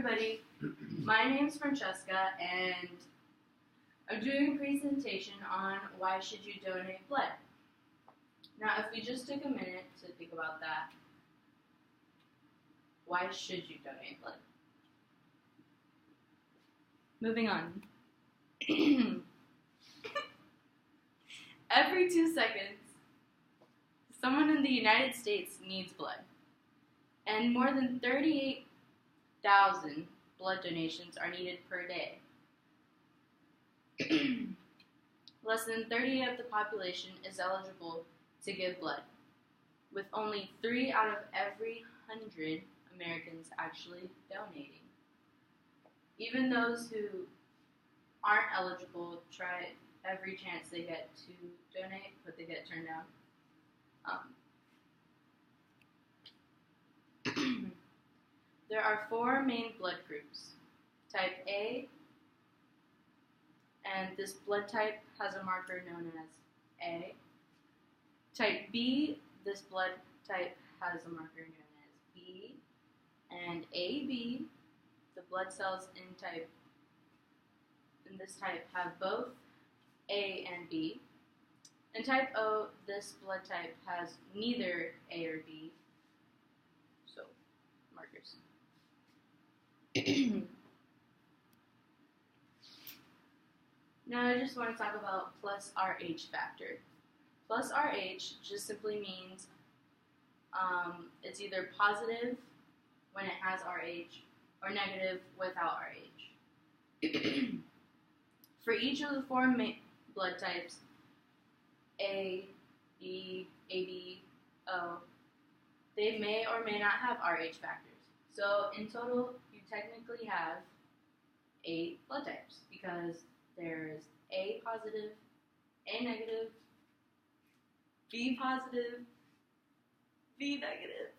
everybody, my name's Francesca and I'm doing a presentation on why should you donate blood. Now if we just take a minute to think about that, why should you donate blood? Moving on. Every 2 seconds, someone in the United States needs blood, and more than 38,000 blood donations are needed per day. Less than 30% of the population is eligible to give blood, with only 3 out of every 100 Americans actually donating. Even those who aren't eligible try every chance they get to donate, but they get turned down. There are 4 main blood groups. Type A, and this blood type has a marker known as A. Type B, this blood type has a marker known as B. And AB, the blood cells in this type have both A and B. And type O, this blood type has neither A or B. So, markers. Now I just want to talk about plus RH factor. Plus RH just simply means it's either positive when it has RH or negative without RH. For each of the 4 main blood types, A, B, AB, O, they may or may not have RH factors. So in total, you technically have 8 blood types because there's A positive, A negative, B positive, B negative,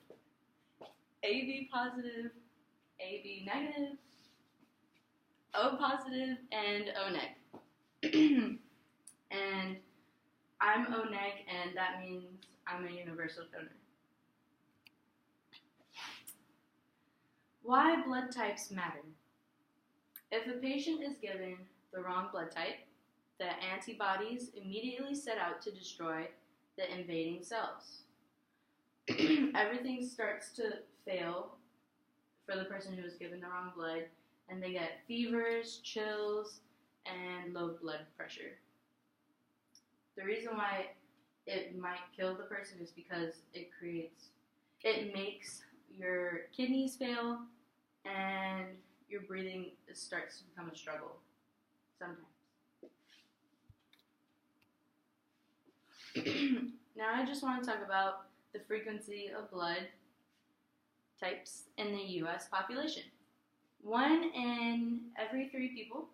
AB positive, AB negative, O positive, and O neg. And I'm O neg, and that means I'm a universal donor. Why blood types matter? If a patient is given the wrong blood type, the antibodies immediately set out to destroy the invading cells. Everything starts to fail for the person who was given the wrong blood, and they get fevers, chills, and low blood pressure. The reason why it might kill the person is because it makes your kidneys fail, and your breathing starts to become a struggle sometimes. Now I just want to talk about the frequency of blood types in the U.S. population. 1 in every 3 people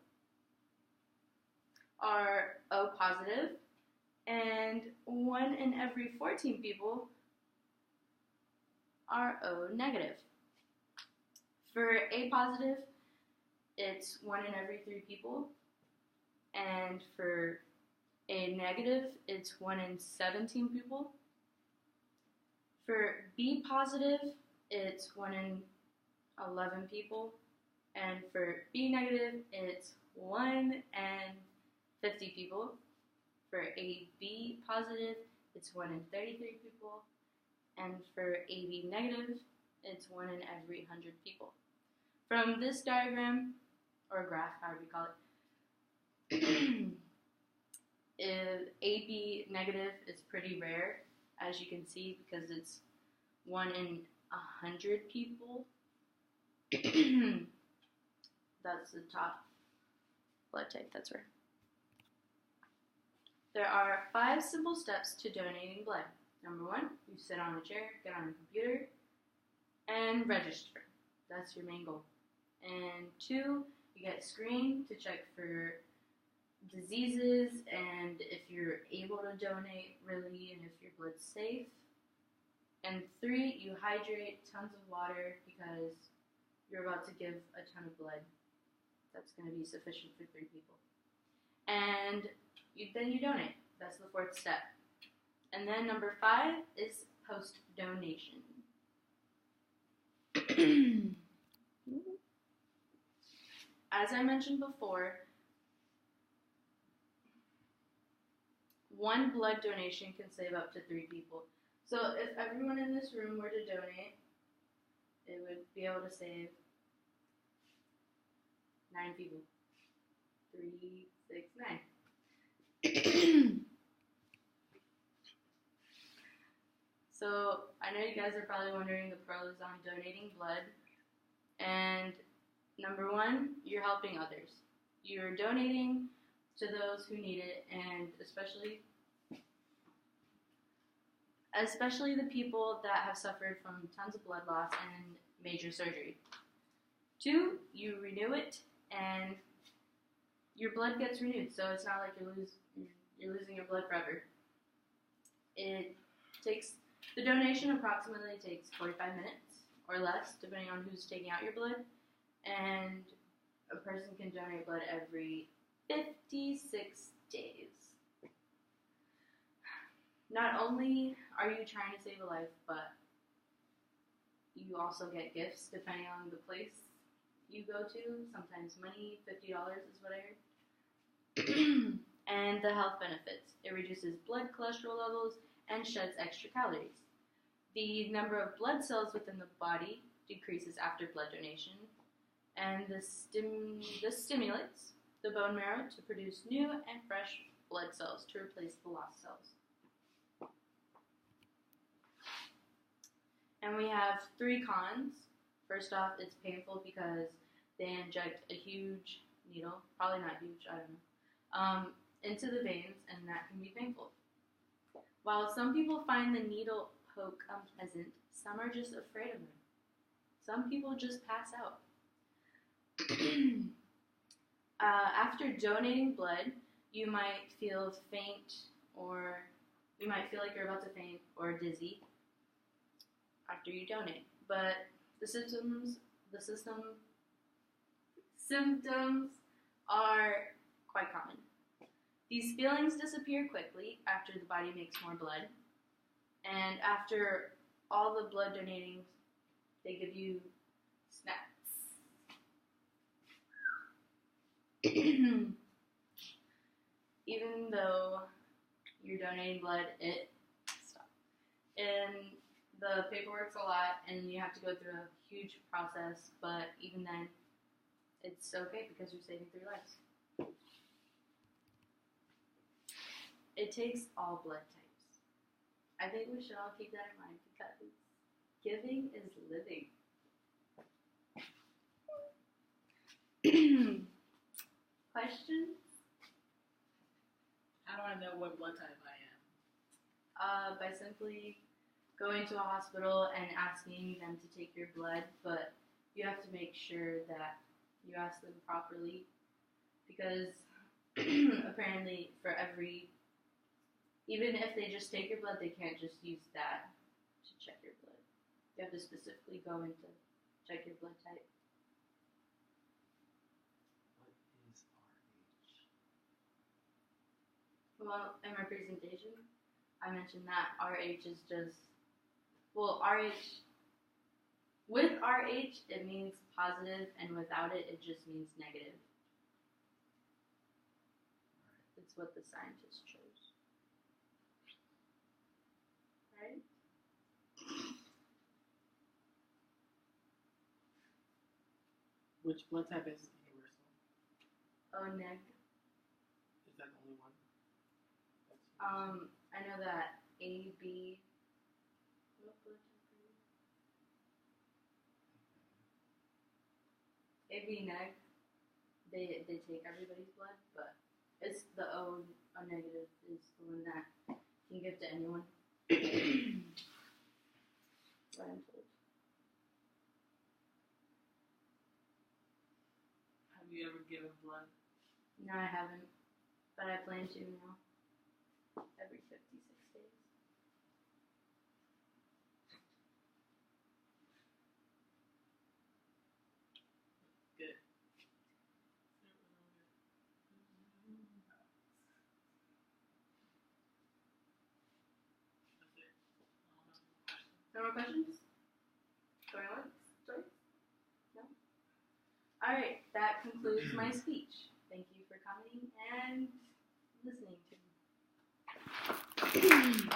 are O positive, and 1 in every 14 people are O negative. For A positive, it's 1 in every 3 people, and for A negative, it's 1 in 17 people. For B positive, it's 1 in 11 people, and for B negative, it's 1 in 50 people. For AB positive, it's 1 in 33 people, and for AB negative, it's 1 in every 100 people. From this diagram, or graph, however you call it, AB negative is pretty rare, as you can see, because it's 1 in 100 people. That's the top blood type, that's rare. There are 5 simple steps to donating blood. Number 1, you sit on a chair, get on a computer, and register. That's your main goal. And 2, you get screened to check for diseases and if you're able to donate really and if your blood's safe. And 3, you hydrate tons of water because you're about to give a ton of blood. That's going to be sufficient for 3 people. And then you donate. That's the 4th step. And then number 5 is post-donation. as I mentioned before, one blood donation can save up to 3 people. So if everyone in this room were to donate, it would be able to save 9 people. 3, 6, 9. So I know you guys are probably wondering the pros on donating blood. And number 1, you're helping others. You're donating to those who need it, and especially the people that have suffered from tons of blood loss and major surgery. 2, you renew it, and your blood gets renewed, so it's not like you're losing your blood forever. The donation approximately takes 45 minutes or less, depending on who's taking out your blood, and a person can donate blood every 56 days. Not only are you trying to save a life, but you also get gifts depending on the place you go to. Sometimes money, $50 is what I heard. And the health benefits. It reduces blood cholesterol levels and sheds extra calories. The number of blood cells within the body decreases after blood donation, and this stimulates the bone marrow to produce new and fresh blood cells to replace the lost cells. And we have 3 cons. First off, it's painful because they inject a huge needle, probably not huge, I don't know, into the veins, and that can be painful. While some people find the needle poke unpleasant, some are just afraid of them. Some people just pass out. After donating blood, you might feel faint, or you might feel like you're about to faint or dizzy after you donate. But the symptoms are quite common. These feelings disappear quickly after the body makes more blood, and after all the blood donating, they give you snacks. Even though you're donating blood, and the paperwork's a lot, and you have to go through a huge process, but even then, it's okay because you're saving 3 lives. It takes all blood types. I think we should all keep that in mind because giving is living. Questions? How do I know what blood type I am? By simply going to a hospital and asking them to take your blood, but you have to make sure that you ask them properly because apparently even if they just take your blood, they can't just use that to check your blood. You have to specifically go in to check your blood type. What is RH? Well, in my presentation, I mentioned that RH is just, RH, with RH, it means positive, and without it, it just means negative. It's what the scientists chose. Right? Which blood type is universal? O neg. Is that the only one? I know that AB. What blood type are you? AB neg. They take everybody's blood, but it's the O negative is the one that you can give to anyone. What I'm told. Have you ever given blood? No, I haven't, but I plan to now. Every 56 days. Good. No more questions? Going once? Twice? No? Alright, that concludes my speech. Thank you for coming and listening to me.